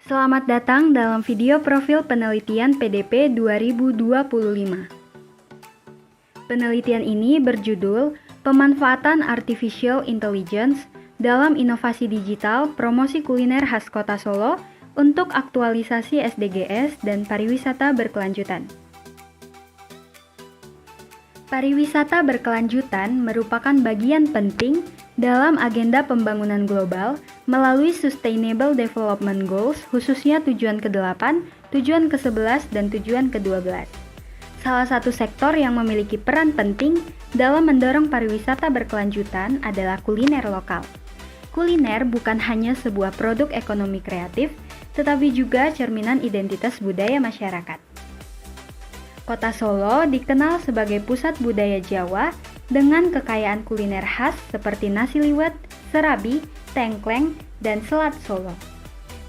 Selamat datang dalam video profil penelitian PDP 2025. Penelitian ini berjudul Pemanfaatan Artificial Intelligence dalam Inovasi Digital Promosi Kuliner Khas Kota Solo untuk Aktualisasi SDGs dan Pariwisata Berkelanjutan. Pariwisata berkelanjutan merupakan bagian penting dalam agenda pembangunan global melalui Sustainable Development Goals, khususnya tujuan ke-8, tujuan ke-11, dan tujuan ke-12. Salah satu sektor yang memiliki peran penting dalam mendorong pariwisata berkelanjutan adalah kuliner lokal. Kuliner bukan hanya sebuah produk ekonomi kreatif, tetapi juga cerminan identitas budaya masyarakat. Kota Solo dikenal sebagai pusat budaya Jawa dengan kekayaan kuliner khas seperti nasi liwet, serabi, tengkleng, dan selat Solo.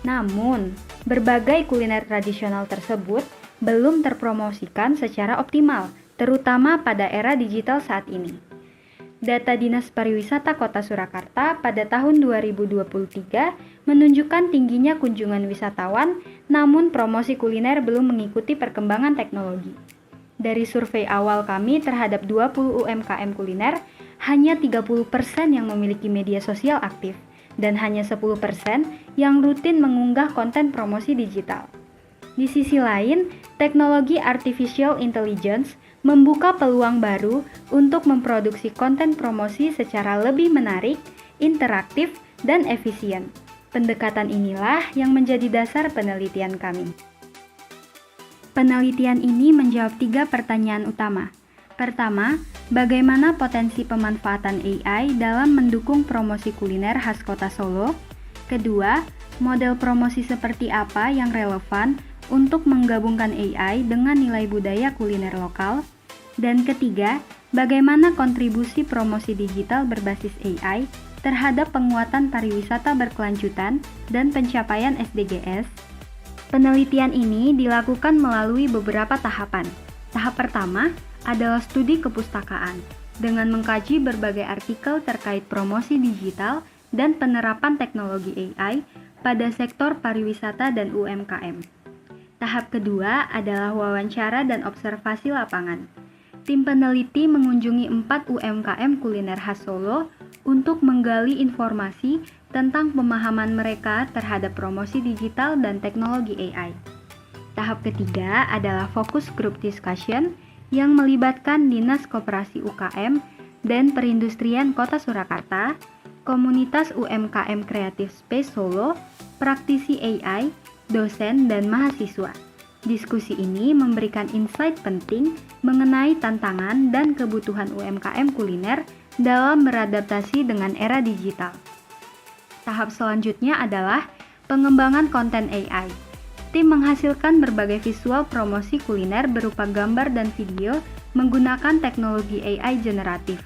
Namun, berbagai kuliner tradisional tersebut belum terpromosikan secara optimal, terutama pada era digital saat ini. Data Dinas Pariwisata Kota Surakarta pada tahun 2023 menunjukkan tingginya kunjungan wisatawan, namun promosi kuliner belum mengikuti perkembangan teknologi. Dari survei awal kami terhadap 20 UMKM kuliner, hanya 30% yang memiliki media sosial aktif, dan hanya 10% yang rutin mengunggah konten promosi digital. Di sisi lain, teknologi artificial intelligence membuka peluang baru untuk memproduksi konten promosi secara lebih menarik, interaktif, dan efisien. Pendekatan inilah yang menjadi dasar penelitian kami. Penelitian ini menjawab 3 pertanyaan utama. Pertama, bagaimana potensi pemanfaatan AI dalam mendukung promosi kuliner khas Kota Solo? Kedua, model promosi seperti apa yang relevan untuk menggabungkan AI dengan nilai budaya kuliner lokal? Dan ketiga, bagaimana kontribusi promosi digital berbasis AI terhadap penguatan pariwisata berkelanjutan dan pencapaian SDGs? Penelitian ini dilakukan melalui beberapa tahapan. Tahap pertama adalah studi kepustakaan, dengan mengkaji berbagai artikel terkait promosi digital dan penerapan teknologi AI pada sektor pariwisata dan UMKM. Tahap kedua adalah wawancara dan observasi lapangan. Tim peneliti mengunjungi 4 UMKM kuliner khas Solo untuk menggali informasi tentang pemahaman mereka terhadap promosi digital dan teknologi AI. Tahap ketiga adalah focus group discussion yang melibatkan Dinas Koperasi UKM dan Perindustrian Kota Surakarta, komunitas UMKM Creative Space Solo, praktisi AI, dosen, dan mahasiswa. Diskusi ini memberikan insight penting mengenai tantangan dan kebutuhan UMKM kuliner dalam beradaptasi dengan era digital. Tahap selanjutnya adalah pengembangan konten AI. Tim menghasilkan berbagai visual promosi kuliner berupa gambar dan video menggunakan teknologi AI generatif.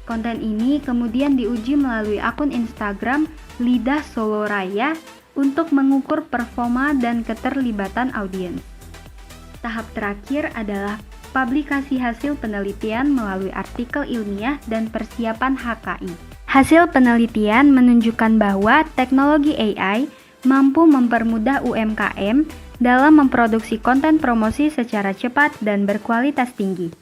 Konten ini kemudian diuji melalui akun Instagram Lidah Solo Raya untuk mengukur performa dan keterlibatan audiens. Tahap terakhir adalah publikasi hasil penelitian melalui artikel ilmiah dan persiapan HKI. Hasil penelitian menunjukkan bahwa teknologi AI mampu mempermudah UMKM dalam memproduksi konten promosi secara cepat dan berkualitas tinggi.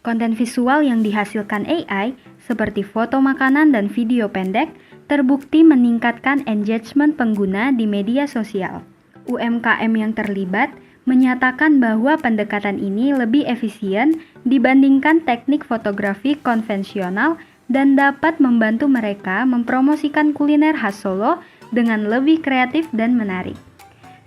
Konten visual yang dihasilkan AI, seperti foto makanan dan video pendek, terbukti meningkatkan engagement pengguna di media sosial. UMKM yang terlibat menyatakan bahwa pendekatan ini lebih efisien dibandingkan teknik fotografi konvensional dan dapat membantu mereka mempromosikan kuliner khas Solo dengan lebih kreatif dan menarik.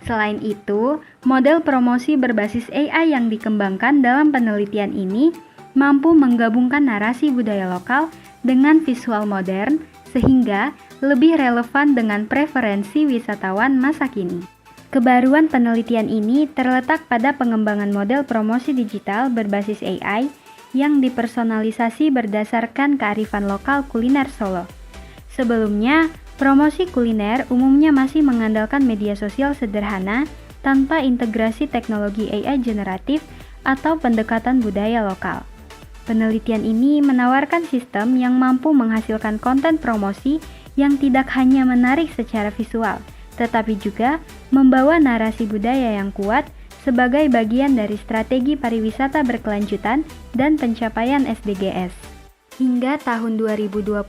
Selain itu, model promosi berbasis AI yang dikembangkan dalam penelitian ini mampu menggabungkan narasi budaya lokal dengan visual modern sehingga lebih relevan dengan preferensi wisatawan masa kini. Kebaruan penelitian ini terletak pada pengembangan model promosi digital berbasis AI yang dipersonalisasi berdasarkan kearifan lokal kuliner Solo. Sebelumnya, promosi kuliner umumnya masih mengandalkan media sosial sederhana tanpa integrasi teknologi AI generatif atau pendekatan budaya lokal. Penelitian ini menawarkan sistem yang mampu menghasilkan konten promosi yang tidak hanya menarik secara visual, tetapi juga membawa narasi budaya yang kuat sebagai bagian dari strategi pariwisata berkelanjutan dan pencapaian SDGs. Hingga tahun 2025,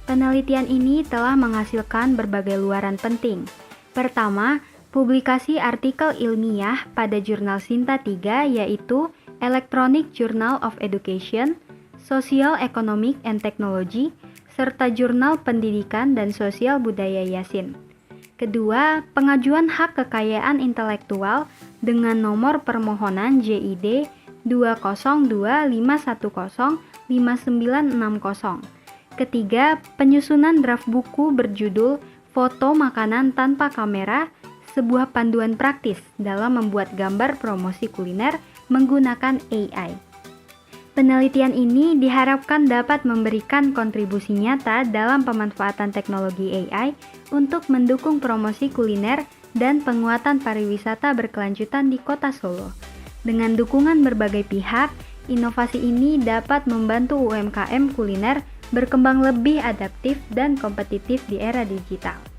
penelitian ini telah menghasilkan berbagai luaran penting. Pertama, publikasi artikel ilmiah pada jurnal Sinta 3 yaitu Electronic Journal of Education, Social Economic and Technology, serta Jurnal Pendidikan dan Sosial Budaya Yasin. Kedua, pengajuan hak kekayaan intelektual dengan nomor permohonan JID 20251059960. Ketiga, penyusunan draft buku berjudul Foto Makanan Tanpa Kamera, sebuah panduan praktis dalam membuat gambar promosi kuliner menggunakan AI. Penelitian ini diharapkan dapat memberikan kontribusi nyata dalam pemanfaatan teknologi AI untuk mendukung promosi kuliner dan penguatan pariwisata berkelanjutan di Kota Solo. Dengan dukungan berbagai pihak, inovasi ini dapat membantu UMKM kuliner berkembang lebih adaptif dan kompetitif di era digital.